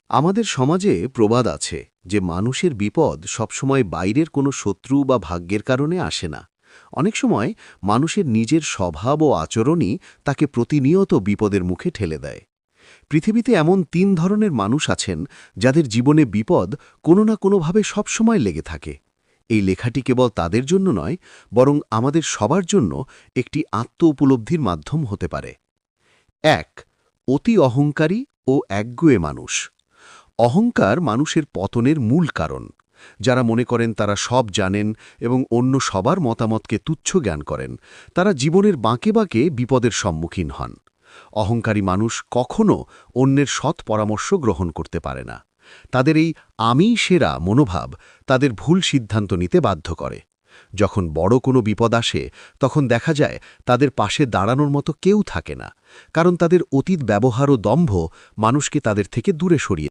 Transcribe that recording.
আমাদের সমাজে প্রবাদ আছে যে মানুষের বিপদ সবসময় বাইরের কোনো শত্রু বা ভাগ্যের কারণে আসে না। অনেক সময় মানুষের নিজের স্বভাব ও আচরণই তাকে প্রতিনিয়ত বিপদের মুখে ঠেলে দেয়। পৃথিবীতে এমন ৩ ধরনের মানুষ আছেন যাদের জীবনে বিপদ কোনো না কোনোভাবে সবসময় লেগে থাকে। এই লেখাটি কেবল তাদের জন্য নয়, বরং আমাদের সবার জন্য একটি আত্ম উপলব্ধির মাধ্যম হতে পারে। ১. অতি অহংকারী ও একগুঁয়ে মানুষ। অহংকার মানুষের পতনের মূল কারণ। যারা মনে করেন তারা সব জানেন এবং অন্য সবার মতামতকে তুচ্ছ জ্ঞান করেন, তারা জীবনের বাঁকে বাঁকে বিপদের সম্মুখীন হন। অহংকারী মানুষ কখনো অন্যের সৎ পরামর্শ গ্রহণ করতে পারে না। তাদের এই আমিই সেরা মনোভাব তাদের ভুল সিদ্ধান্ত নিতে বাধ্য করে। যখন বড় কোনো বিপদ আসে, তখন দেখা যায় তাদের পাশে দাঁড়ানোর মতো কেউ থাকে না, কারণ তাদের অতীত ব্যবহার ও দম্ভ মানুষকে তাদের থেকে দূরে সরিয়ে